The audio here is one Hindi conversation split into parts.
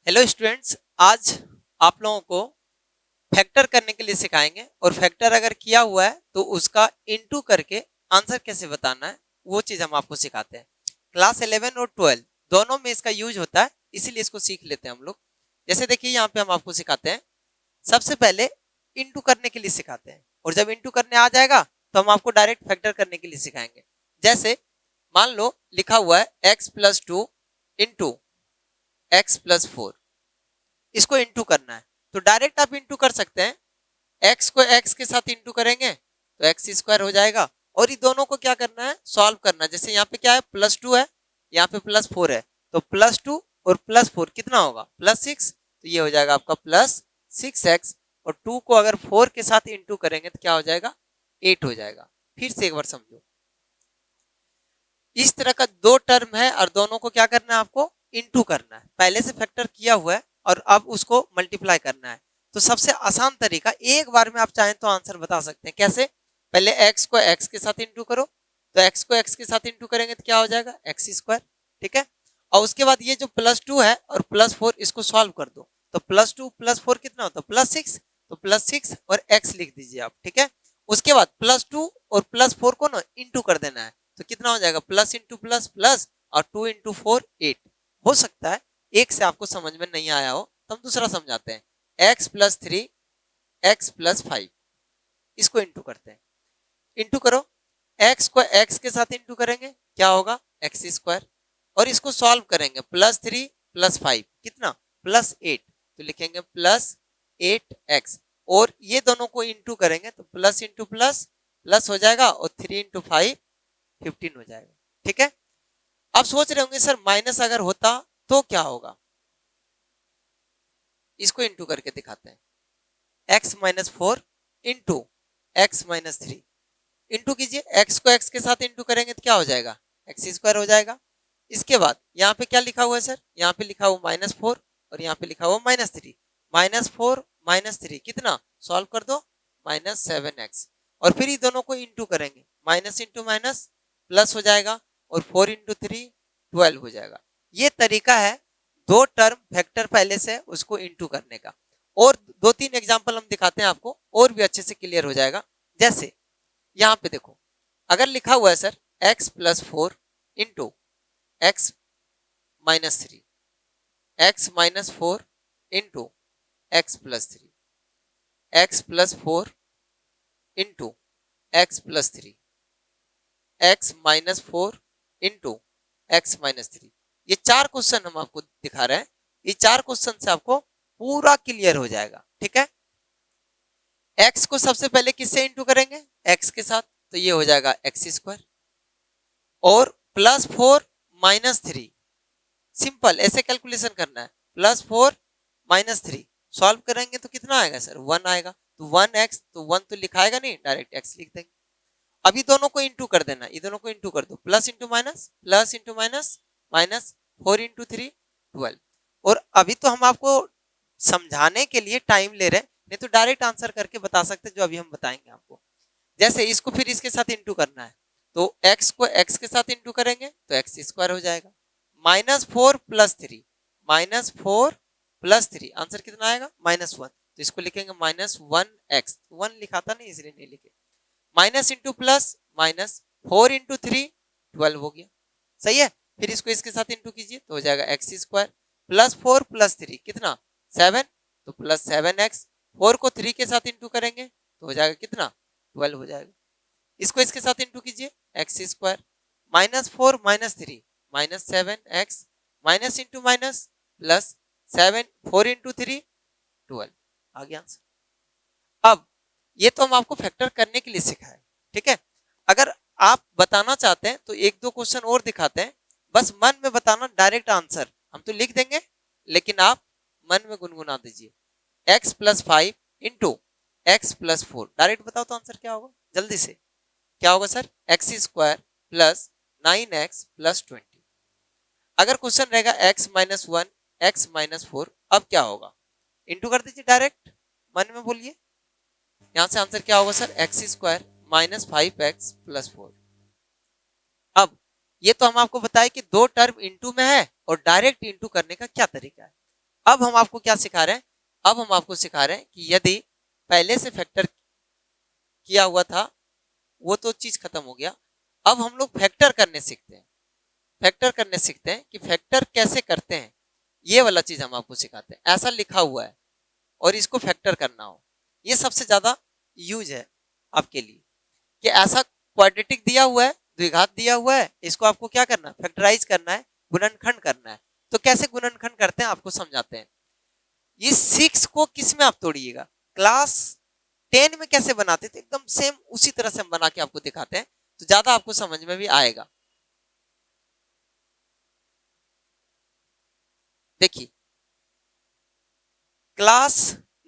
हेलो स्टूडेंट्स, आज आप लोगों को फैक्टर करने के लिए सिखाएंगे और फैक्टर अगर किया हुआ है तो उसका इनटू करके आंसर कैसे बताना है वो चीज हम आपको सिखाते हैं। क्लास 11 और 12 दोनों में इसका यूज होता है, इसीलिए इसको सीख लेते हैं हम लोग। जैसे देखिए यहाँ पे हम आपको सिखाते हैं, सबसे पहले इनटू करने के लिए सिखाते हैं और जब इनटू करने आ जाएगा तो हम आपको डायरेक्ट फैक्टर करने के लिए सिखाएंगे। जैसे मान लो लिखा हुआ है x+2 इंटू x+4, इसको इंटू करना है तो डायरेक्ट आप इंटू कर सकते हैं। x को x के साथ इंटू करेंगे तो एक्स स्क्वायर हो जाएगा और ये दोनों को क्या करना है, सॉल्व करना है। जैसे यहाँ पे क्या है, +2 है, यहाँ पे +4 है, तो +2 और +4 कितना होगा, +6। तो ये हो जाएगा आपका +6x और 2 को अगर 4 के साथ इंटू करेंगे तो क्या हो जाएगा, 8 हो जाएगा। फिर से एक बार समझो, इस तरह का दो टर्म है और दोनों को क्या करना है, आपको इंटू करना है। पहले से फैक्टर किया हुआ है और अब उसको मल्टीप्लाई करना है। तो सबसे आसान तरीका, एक बार में आप चाहें तो आंसर बता सकते हैं। कैसे, पहले x को x के साथ इंटू करो, तो x को x के साथ इंटू करेंगे तो क्या हो जाएगा, x²। ठीक है, और उसके बाद ये जो +2 है और +4 इसको सॉल्व कर दो, तो +2 +4 कितना होता है, +6। तो +6 और x लिख दीजिए आप। ठीक है, उसके बाद +2 और +4 को ना इंटू कर देना है, तो कितना हो जाएगा, प्लस इंटू प्लस प्लस और 2 इंटू 4 8। हो सकता है एक से आपको समझ में नहीं आया हो तो हम दूसरा समझाते हैं। x+3 x+5, इसको इंटू करते हैं। इंटू करो, x को x के साथ इंटू करेंगे क्या होगा, x²। और इसको सॉल्व करेंगे, +3 +5 कितना, +8। तो लिखेंगे +8x और ये दोनों को इंटू करेंगे तो प्लस इंटू प्लस प्लस हो जाएगा और 3 इंटू 5 15 हो जाएगा। ठीक है, अब सोच रहे होंगे सर माइनस अगर होता तो क्या होगा, इसको इंटू करके दिखाते हैं। x-4 इंटू x-3 इंटू कीजिए, x को x के साथ इंटू करेंगे तो क्या हो जाएगा, x² हो जाएगा। इसके बाद यहाँ पे क्या लिखा हुआ है सर, यहाँ पे लिखा हुआ -4 और यहाँ पे लिखा हुआ -3। -4 -3 कितना, सॉल्व कर दो, -7x। और फिर ये दोनों को इंटू करेंगे, माइनस इंटू माइनस प्लस हो जाएगा और 4 इंटू 3 12 हो जाएगा। ये तरीका है दो टर्म फैक्टर पहले से उसको इंटू करने का। और 2-3 एग्जाम्पल हम दिखाते हैं आपको, और भी अच्छे से क्लियर हो जाएगा। जैसे यहाँ पे देखो, अगर लिखा हुआ है sir x+4 into x-3, x-4 into x+3, x+4 into x+3, x-4 into x-3। ये चार क्वेश्चन हम आपको दिखा रहे हैं। ये चार क्वेश्चन से आपको पूरा क्लियर हो जाएगा। ठीक है, x को सबसे पहले किससे इंटू करेंगे, x के साथ, तो ये हो जाएगा x²। और +4 -3, सिंपल ऐसे कैलकुलेशन करना है, +4 -3 सॉल्व करेंगे तो कितना आएगा सर, 1 आएगा। तो 1x, तो 1 तो लिखाएगा नहीं, डायरेक्ट x लिख देंगे। अभी दोनों को इंटू कर देना, ये दोनों को इंटू कर दो, plus into minus plus into minus minus 4 into 3 12। और अभी तो हम आपको समझाने के लिए टाइम ले रहे हैं, नहीं तो डायरेक्ट आंसर करके बता सकते जो अभी हम बताएंगे आपको। जैसे इसको फिर इसके साथ इंटू करना है, तो x को x के साथ इंटू करेंगे तो x² हो जाएगा। -4 + 3, -4 + 3 आंसर कितना आएगा, -1। तो इसको लिखेंगे -1x, 1 लिखा था नहीं इसलिए नहीं लिखे। Minus into plus minus 4 into 3 12 हो गया, सही है। फिर इसको इसके साथ इंटू कीजिए तो हो जाएगा x² +4 + 3 कितना, 7, तो +7x। 4 को 3 के साथ इंटू करेंगे तो हो जाएगा कितना, 12 हो जाएगा। इसको इसके साथ इंटू कीजिए, x² -4 -3 -7x minus into minus plus 7 4 into 3 12 आ गया आंसर। अब ये तो हम आपको फैक्टर करने के लिए सिखाए। ठीक है, अगर आप बताना चाहते हैं तो एक दो क्वेश्चन और दिखाते हैं, बस मन में बताना, डायरेक्ट आंसर हम तो लिख देंगे लेकिन आप मन में गुनगुना दीजिए। x+5 इंटू x+4, डायरेक्ट बताओ तो आंसर क्या होगा, जल्दी से क्या होगा सर, x² + 9x + 20। अगर क्वेश्चन रहेगा x-1 x-4, अब क्या होगा, इंटू कर दीजिए डायरेक्ट, मन में बोलिए। यहां से आंसर क्या होगा सर, x² - 5x + 4। अब ये तो हम आपको बताए कि दो टर्म इंटू में है और डायरेक्ट इंटू करने का क्या तरीका है। अब हम आपको क्या सिखा रहे हैं, अब हम आपको सिखा रहे हैं कि यदि पहले से फैक्टर किया हुआ था वो तो चीज खत्म हो गया, अब हम लोग फैक्टर करने सीखते हैं, फैक्टर करने सीखते हैं कि फैक्टर कैसे करते हैं, ये वाला चीज हम आपको सिखाते हैं। ऐसा लिखा हुआ है और इसको फैक्टर करना हो, ये सबसे ज्यादा यूज है आपके लिए कि ऐसा क्वाड्रेटिक दिया हुआ है, द्विघात दिया हुआ है, इसको आपको क्या करना है, फैक्टराइज करना है, गुणनखंड करना है। तो कैसे गुणनखंड करते हैं आपको समझाते हैं। ये 6 को किस में आप तोड़िएगा, क्लास 10 में कैसे बनाते थे एकदम सेम उसी तरह से हम बना के आपको दिखाते हैं, तो ज्यादा आपको समझ में भी आएगा। देखिए क्लास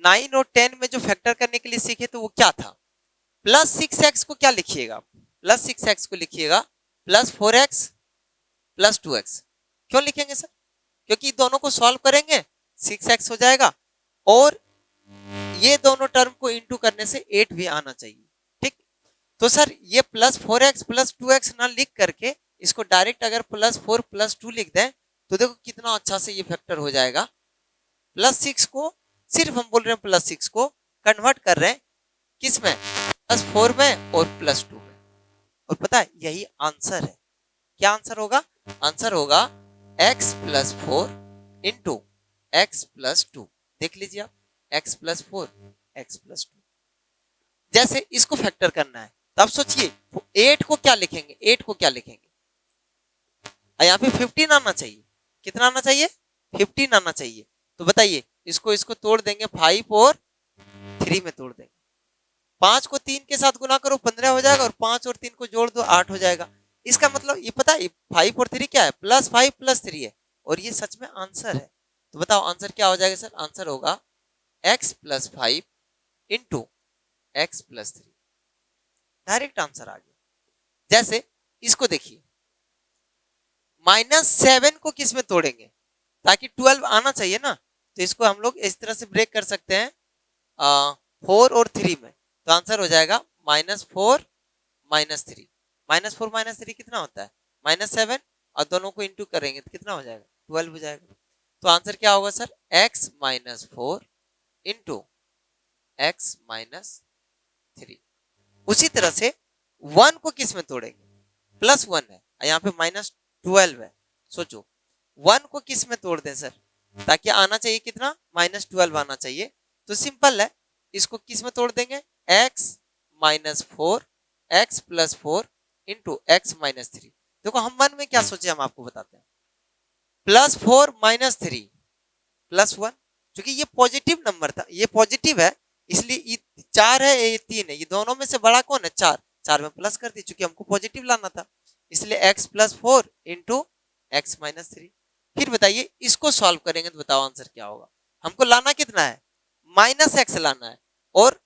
9 और 10 में जो फैक्टर करने के लिए सीखे तो वो क्या था, +6x को क्या लिखिएगा, +6x को लिखिएगा +4x +2x। क्यों लिखेंगे सर, क्योंकि दोनों को सॉल्व करेंगे 6x हो जाएगा और ये दोनों टर्म को इंटू करने से 8 भी आना चाहिए। ठीक, तो सर ये +4x +2x ना लिख करके इसको डायरेक्ट अगर +4 +2 लिख दें तो देखो कितना अच्छा से ये फैक्टर हो जाएगा। +6 को सिर्फ हम बोल रहे हैं +6 को कन्वर्ट कर रहे हैं किस में, +4 में और +2 में, और पता है यही आंसर है। क्या आंसर होगा, आंसर होगा x +4 इंटू x +2। देख लीजिए आप, x +4 x +2। जैसे इसको फैक्टर करना है तो आप सोचिए 8 को क्या लिखेंगे, 8 को क्या लिखेंगे, यहाँ पे 15 आना चाहिए, कितना आना चाहिए, 15 आना चाहिए। तो बताइए इसको तोड़ देंगे 5 और 3 में तोड़ देंगे, 5 को 3 के साथ गुना करो 15 हो जाएगा और 5 और 3 को जोड़ दो 8 हो जाएगा। इसका मतलब ये पता है 5 और 3 क्या है, +5 +3 है और ये सच में आंसर है। तो बताओ आंसर क्या हो जाएगा सर, आंसर होगा x +5 into x +3। Direct answer आ गया। जैसे इसको देखिए -7 को किस में तोड़ेंगे ताकि 12 आना चाहिए ना, तो इसको हम लोग इस तरह से ब्रेक कर सकते हैं 4 और 3 में, तो आंसर हो जाएगा -4 -3। -4 -3 कितना होता है, -7 और दोनों को इंटू करेंगे तो कितना हो जाएगा, 12 हो जाएगा। तो आंसर क्या होगा सर, x -4 इंटू x -3। उसी तरह से 1 को किस में तोड़ेंगे, +1 है यहाँ पे -12 है, सोचो 1 को किस में तोड़ दें सर ताकि आना चाहिए कितना, -12 आना चाहिए। तो सिंपल है, इसको किस में तोड़ देंगे, x -4 x +4 इंटू x -3। देखो हम मन में क्या सोचे हम आपको बताते हैं, +4 -3 +1, क्योंकि ये पॉजिटिव नंबर था, ये पॉजिटिव है इसलिए ये 4 है ये 3 है, ये दोनों में से बड़ा कौन है, 4, 4 में प्लस कर दी क्योंकि हमको पॉजिटिव लाना था, इसलिए x +4 इंटू x -3। फिर बताइए इसको सॉल्व करेंगे तो बताओ आंसर क्या होगा, हमको लाना कितना है, -x लाना है और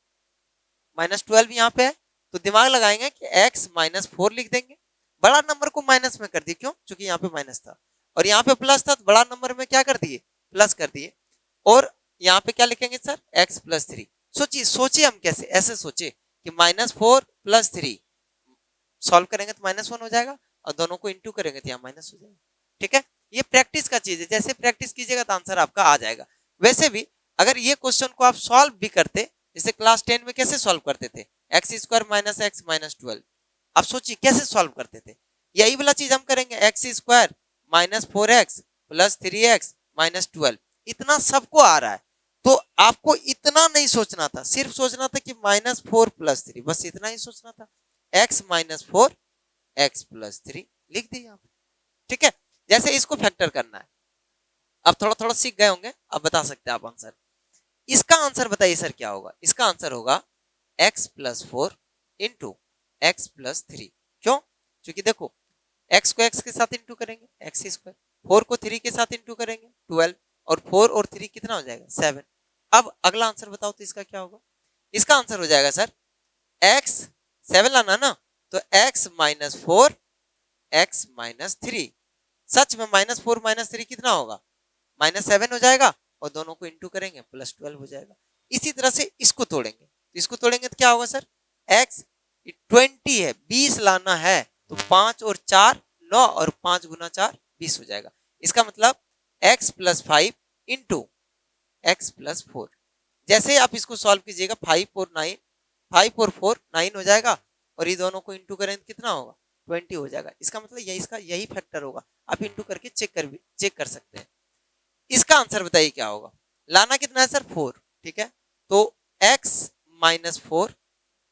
-12 यहाँ पे है, तो दिमाग लगाएंगे कि x -4 लिख देंगे, बड़ा नंबर को माइनस में कर दिए, क्यों, क्योंकि यहाँ पे माइनस था और यहाँ पे प्लस था, तो बड़ा नंबर में क्या कर दिए, प्लस कर दिए, और यहाँ पे क्या लिखेंगे सर, x +3। सोचिए सोचिए हम कैसे, ऐसे सोचे कि -4 +3 सॉल्व करेंगे तो -1 हो जाएगा और दोनों को इंटू करेंगे तो यहाँ माइनस हो जाएगा। ठीक है, ये प्रैक्टिस का चीज है, जैसे प्रैक्टिस कीजिएगा तो आंसर आपका आ जाएगा। वैसे भी अगर ये क्वेश्चन को आप सॉल्व भी करते, जैसे क्लास 10 में कैसे सॉल्व करते थे, x² - x -12, आप सोचिए कैसे सॉल्व करते थे, यही वाला चीज हम करेंगे, x² - 4x + 3x - 12। इतना सबको आ रहा है तो आपको इतना नहीं सोचना था, सिर्फ सोचना था कि -4 + 3, बस इतना ही सोचना था, x -4 x +3 लिख दिए आप। ठीक है, जैसे इसको फैक्टर करना है, अब थोड़ा थोड़ा सीख गए होंगे, अब बता सकते हैं आप आंसर। इसका आंसर बताइए सर क्या होगा, इसका आंसर होगा x +4 इंटू x +3। क्यों, क्योंकि देखो x को x के साथ इंटू करेंगे x², 4 को 3 के साथ इंटू करेंगे 12, और 4 और 3 कितना हो जाएगा, 7। अब अगला आंसर बताओ तो इसका क्या होगा, इसका आंसर हो जाएगा सर x 7 लाना ना, तो x -4 x -3, सच में -4 -3 कितना होगा, -7 हो जाएगा और दोनों को इंटू करेंगे +12 हो जाएगा। इसी तरह से इसको तोड़ेंगे, तो इसको तोड़ेंगे तो क्या होगा सर, x 20 है, 20 लाना है, तो 5 और 4 9 और 5 × 4 20 हो जाएगा। इसका मतलब x +5 इंटू एक्स प्लस 4। जैसे आप इसको सॉल्व कीजिएगा 5 और 9, 5 और 4 9 हो जाएगा, और ये दोनों को इंटू करें तो कितना होगा 20 हो जाएगा। इसका मतलब यही इसका यही फैक्टर होगा। आप इंटू करके चेक कर सकते हैं। इसका आंसर बताइए क्या होगा। लाना कितना है सर 4, ठीक है। तो x माइनस 4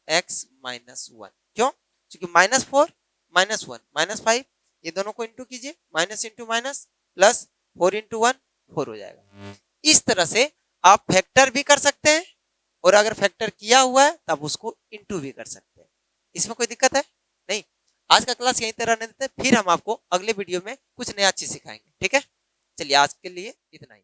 x माइनस 1, क्यों, क्योंकि माइनस 4 माइनस 1 माइनस 5, ये दोनों को इंटू कीजिए, minus into minus plus 4 into 1 4 हो जाएगा। इस तरह से आप फैक्टर भी कर सकते हैं, और अगर फैक्टर किया हुआ है तब उसको इंटू भी कर सकते हैं। इसमें कोई दिक्कत है नहीं। आज का क्लास यहीं तक रहने देते हैं, फिर हम आपको अगले वीडियो में कुछ नया चीज सिखाएंगे, ठीक है। चलिए आज के लिए इतना ही।